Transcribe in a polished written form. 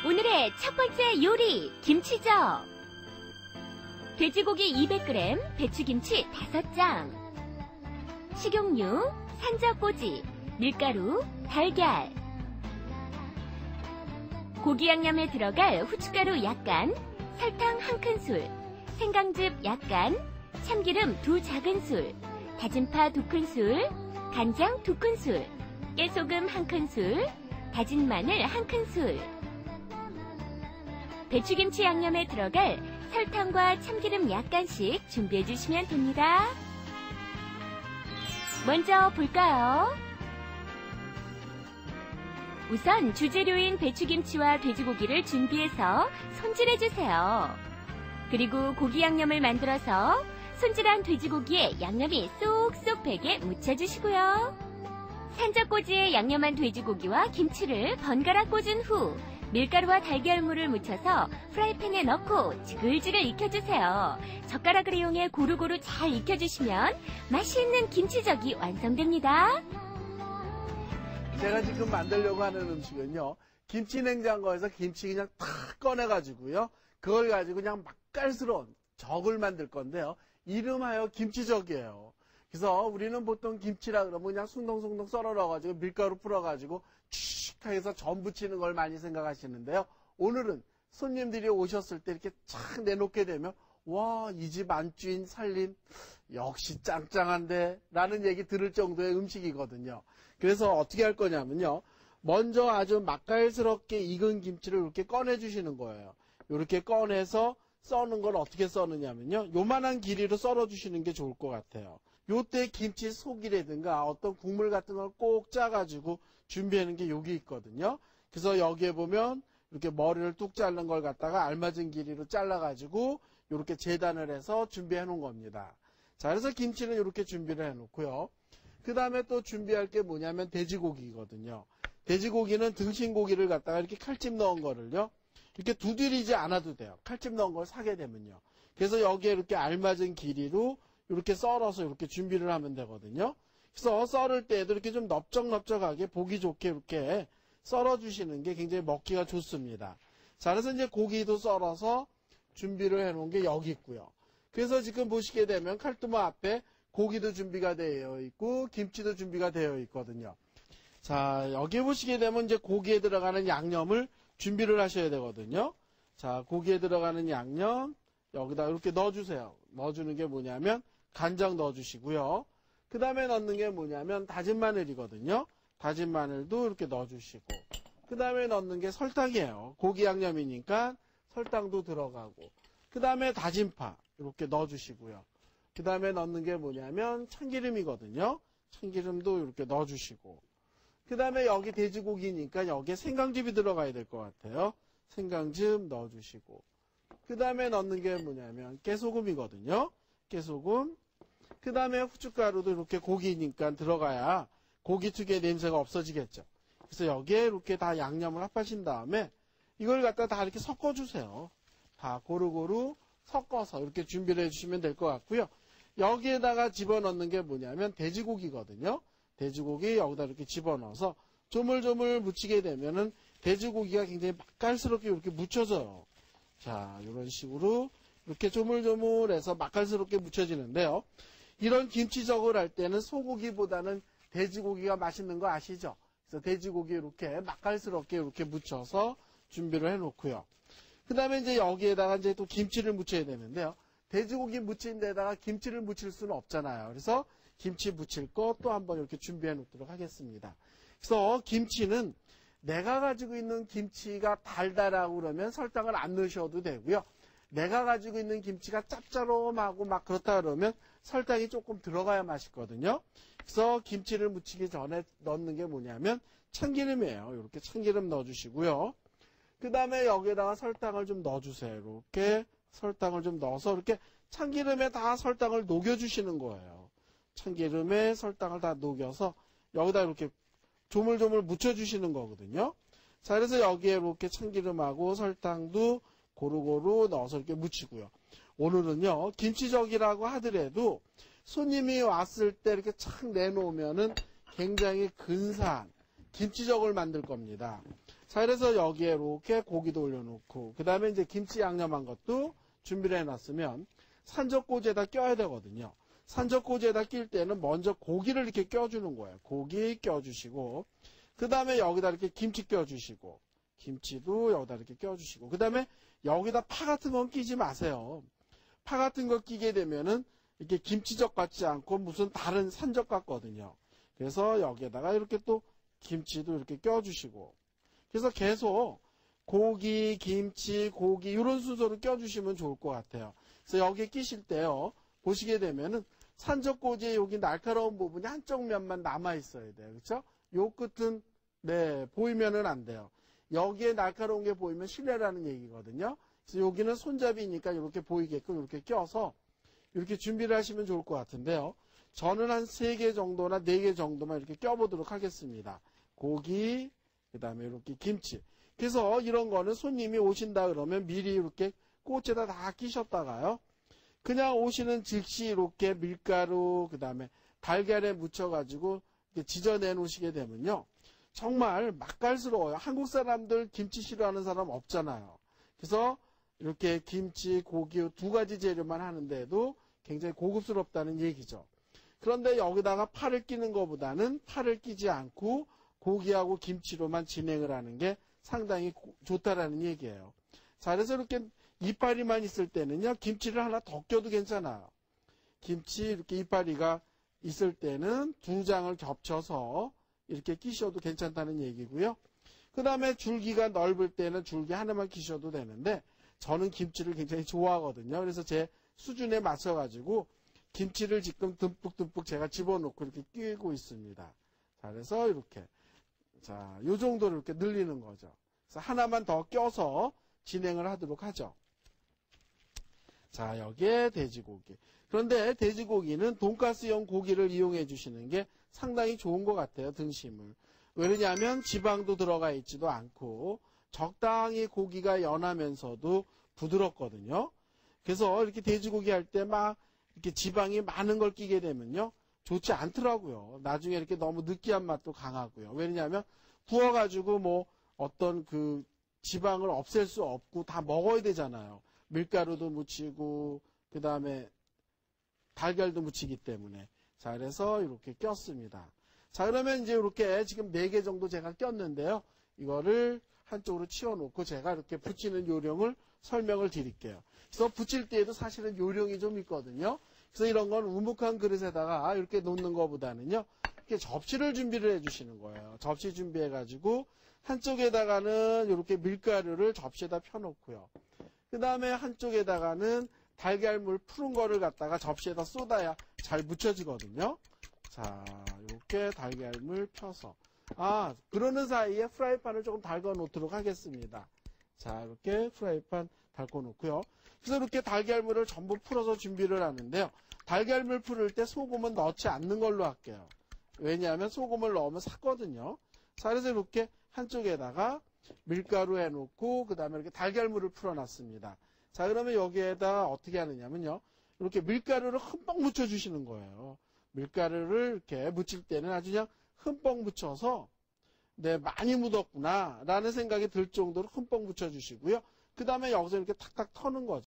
오늘의 첫 번째 요리, 김치죠. 돼지고기 200g, 배추김치 5장, 식용유, 산적꼬지, 밀가루, 달걀, 고기 양념에 들어갈 후춧가루 약간, 설탕 1큰술, 생강즙 약간, 참기름 2작은술, 다진파 2큰술, 간장 2큰술, 깨소금 1큰술, 다진 마늘 1큰술, 배추김치 양념에 들어갈 설탕과 참기름 약간씩 준비해 주시면 됩니다. 먼저 볼까요? 우선 주재료인 배추김치와 돼지고기를 준비해서 손질해 주세요. 그리고 고기 양념을 만들어서 손질한 돼지고기에 양념이 쏙쏙 배게 묻혀주시고요. 산적꼬지에 양념한 돼지고기와 김치를 번갈아 꽂은 후 밀가루와 달걀물을 묻혀서 프라이팬에 넣고 지글지글 익혀주세요. 젓가락을 이용해 고루고루 잘 익혀주시면 맛있는 김치젓이 완성됩니다. 제가 지금 만들려고 하는 음식은요, 김치 냉장고에서 김치 그냥 탁 꺼내가지고요, 그걸 가지고 그냥 맛깔스러운 적을 만들 건데요, 이름하여 김치적이에요. 그래서 우리는 보통 김치라 그러면 그냥 숭덩숭덩 썰어 넣어가지고 밀가루 풀어가지고 해서 전 부치는 걸 많이 생각하시는데요. 오늘은 손님들이 오셨을 때 이렇게 착 내놓게 되면 와, 이 집 안주인 살림 역시 짱짱한데 라는 얘기 들을 정도의 음식이거든요. 그래서 어떻게 할 거냐면요, 먼저 아주 맛깔스럽게 익은 김치를 이렇게 꺼내 주시는 거예요. 이렇게 꺼내서 써는 걸 어떻게 써느냐면요, 요만한 길이로 썰어 주시는 게 좋을 것 같아요. 요때 김치 속이라든가 어떤 국물 같은 걸 꼭 짜가지고 준비하는 게 여기 있거든요. 그래서 여기에 보면 이렇게 머리를 뚝 자른 걸 갖다가 알맞은 길이로 잘라가지고 이렇게 재단을 해서 준비해 놓은 겁니다. 자, 그래서 김치는 이렇게 준비를 해 놓고요. 그 다음에 또 준비할 게 뭐냐면 돼지고기거든요. 돼지고기는 등심고기를 갖다가 이렇게 칼집 넣은 거를요, 이렇게 두드리지 않아도 돼요. 칼집 넣은 걸 사게 되면요. 그래서 여기에 이렇게 알맞은 길이로 이렇게 썰어서 이렇게 준비를 하면 되거든요. 그래서 썰을 때에도 이렇게 좀 넓적넓적하게 보기 좋게 이렇게 썰어 주시는 게 굉장히 먹기가 좋습니다. 자, 그래서 이제 고기도 썰어서 준비를 해 놓은 게 여기 있고요. 그래서 지금 보시게 되면 칼뚜마 앞에 고기도 준비가 되어 있고 김치도 준비가 되어 있거든요. 자, 여기 보시게 되면 이제 고기에 들어가는 양념을 준비를 하셔야 되거든요. 자, 고기에 들어가는 양념 여기다 이렇게 넣어주세요. 넣어주는 게 뭐냐면 간장 넣어주시고요. 그 다음에 넣는 게 뭐냐면 다진 마늘이거든요. 다진 마늘도 이렇게 넣어주시고, 그 다음에 넣는 게 설탕이에요. 고기 양념이니까 설탕도 들어가고, 그 다음에 다진파 이렇게 넣어주시고요. 그 다음에 넣는 게 뭐냐면 참기름이거든요. 참기름도 이렇게 넣어주시고, 그 다음에 여기 돼지고기니까 여기에 생강즙이 들어가야 될 것 같아요. 생강즙 넣어주시고, 그 다음에 넣는 게 뭐냐면 깨소금이거든요. 깨소금, 그 다음에 후춧가루도 이렇게 고기니까 들어가야 고기 특유의 냄새가 없어지겠죠. 그래서 여기에 이렇게 다 양념을 합하신 다음에 이걸 갖다 다 이렇게 섞어주세요. 다 고루고루 섞어서 이렇게 준비를 해주시면 될 것 같고요. 여기에다가 집어넣는 게 뭐냐면 돼지고기거든요. 돼지고기 여기다 이렇게 집어넣어서 조물조물 묻히게 되면은 돼지고기가 굉장히 맛깔스럽게 이렇게 묻혀져요. 자, 이런 식으로 이렇게 조물조물해서 맛깔스럽게 묻혀지는데요. 이런 김치적을 할 때는 소고기보다는 돼지고기가 맛있는 거 아시죠? 그래서 돼지고기 이렇게 맛깔스럽게 이렇게 묻혀서 준비를 해 놓고요. 그 다음에 이제 여기에다가 이제 또 김치를 묻혀야 되는데요. 돼지고기 묻힌 데다가 김치를 묻힐 수는 없잖아요. 그래서 김치 묻힐 거 또 한번 이렇게 준비해 놓도록 하겠습니다. 그래서 김치는 내가 가지고 있는 김치가 달달하고 그러면 설탕을 안 넣으셔도 되고요. 내가 가지고 있는 김치가 짭짤하고 막 그렇다 그러면 설탕이 조금 들어가야 맛있거든요. 그래서 김치를 무치기 전에 넣는 게 뭐냐면 참기름이에요. 이렇게 참기름 넣어주시고요. 그 다음에 여기에다가 설탕을 좀 넣어주세요. 이렇게 설탕을 좀 넣어서 이렇게 참기름에 다 설탕을 녹여주시는 거예요. 참기름에 설탕을 다 녹여서 여기다 이렇게 조물조물 묻혀주시는 거거든요. 자, 그래서 여기에 이렇게 참기름하고 설탕도 고루고루 넣어서 이렇게 묻히고요. 오늘은요, 김치적이라고 하더라도 손님이 왔을 때 이렇게 착 내놓으면은 굉장히 근사한 김치젓을 만들 겁니다. 자, 그래서 여기에 이렇게 고기도 올려놓고, 그 다음에 이제 김치 양념한 것도 준비를 해놨으면 산적꼬지에다 껴야 되거든요. 산적꼬지에다 낄 때는 먼저 고기를 이렇게 껴주는 거예요. 고기 껴주시고, 그 다음에 여기다 이렇게 김치 껴주시고, 김치도 여기다 이렇게 껴주시고, 그 다음에 여기다 파 같은 건 끼지 마세요. 파 같은 거 끼게 되면은 이렇게 김치젓 같지 않고 무슨 다른 산적 같거든요. 그래서 여기에다가 이렇게 또 김치도 이렇게 껴주시고, 그래서 계속 고기, 김치, 고기 이런 순서로 껴주시면 좋을 것 같아요. 그래서 여기에 끼실 때요, 보시게 되면은 산적꼬지의 여기 날카로운 부분이 한쪽 면만 남아 있어야 돼요. 그렇죠? 요 끝은 보이면은 안 돼요. 여기에 날카로운 게 보이면 실례라는 얘기거든요. 그래서 여기는 손잡이니까 이렇게 보이게끔 이렇게 껴서 이렇게 준비를 하시면 좋을 것 같은데요. 저는 한 3개 정도나 4개 정도만 이렇게 껴보도록 하겠습니다. 고기, 그 다음에 이렇게 김치. 그래서 이런 거는 손님이 오신다 그러면 미리 이렇게 꽃에다 다 끼셨다가요. 그냥 오시는 즉시 이렇게 밀가루, 그 다음에 달걀에 묻혀가지고 이렇게 지져내 놓으시게 되면요. 정말 맛깔스러워요. 한국 사람들 김치 싫어하는 사람 없잖아요. 그래서 이렇게 김치, 고기 2가지 재료만 하는데도 굉장히 고급스럽다는 얘기죠. 그런데 여기다가 파를 끼는 것보다는 파를 끼지 않고 고기하고 김치로만 진행을 하는 게 상당히 좋다라는 얘기예요. 자, 그래서 이렇게 이파리만 있을 때는요, 김치를 하나 더 껴도 괜찮아요. 김치 이렇게 이파리가 있을 때는 2장을 겹쳐서 이렇게 끼셔도 괜찮다는 얘기고요. 그 다음에 줄기가 넓을 때는 줄기 하나만 끼셔도 되는데, 저는 김치를 굉장히 좋아하거든요. 그래서 제 수준에 맞춰가지고 김치를 지금 듬뿍듬뿍 제가 집어넣고 이렇게 끼고 있습니다. 자, 그래서 이렇게. 자, 요 정도로 이렇게 늘리는 거죠. 그래서 하나만 더 껴서 진행을 하도록 하죠. 자, 여기에 돼지고기. 그런데 돼지고기는 돈가스용 고기를 이용해 주시는 게 상당히 좋은 것 같아요, 등심을. 왜냐하면 지방도 들어가 있지도 않고 적당히 고기가 연하면서도 부드럽거든요. 그래서 이렇게 돼지고기 할 때 막 이렇게 지방이 많은 걸 끼게 되면요, 좋지 않더라고요. 나중에 이렇게 너무 느끼한 맛도 강하고요. 왜냐하면 구워가지고 뭐 어떤 그 지방을 없앨 수 없고 다 먹어야 되잖아요. 밀가루도 묻히고 그 다음에 달걀도 묻히기 때문에. 자, 그래서 이렇게 꼈습니다. 자, 그러면 이제 이렇게 지금 4개 정도 제가 꼈는데요. 이거를 한쪽으로 치워놓고 제가 이렇게 붙이는 요령을 설명을 드릴게요. 그래서 붙일 때에도 사실은 요령이 좀 있거든요. 그래서 이런 건 우묵한 그릇에다가 이렇게 놓는 것보다는요, 이렇게 접시를 준비를 해주시는 거예요. 접시 준비해가지고 한쪽에다가는 이렇게 밀가루를 접시에다 펴놓고요. 그 다음에 한쪽에다가는 달걀물 푸른 거를 갖다가 접시에다 쏟아야 잘 묻혀지거든요. 자, 이렇게 달걀물 펴서. 그러는 사이에 프라이팬을 조금 달궈 놓도록 하겠습니다. 자, 이렇게 프라이팬 달궈 놓고요. 그래서 이렇게 달걀물을 전부 풀어서 준비를 하는데요. 달걀물 풀을 때 소금은 넣지 않는 걸로 할게요. 왜냐하면 소금을 넣으면 삭거든요. 자, 그래서 이렇게 한쪽에다가 밀가루 해놓고 그 다음에 이렇게 달걀물을 풀어놨습니다. 자, 그러면 여기에다 어떻게 하느냐면요, 이렇게 밀가루를 흠뻑 묻혀주시는 거예요. 밀가루를 이렇게 묻힐 때는 아주 그냥 흠뻑 묻혀서 많이 묻었구나 라는 생각이 들 정도로 흠뻑 묻혀주시고요. 그 다음에 여기서 이렇게 탁탁 터는 거죠.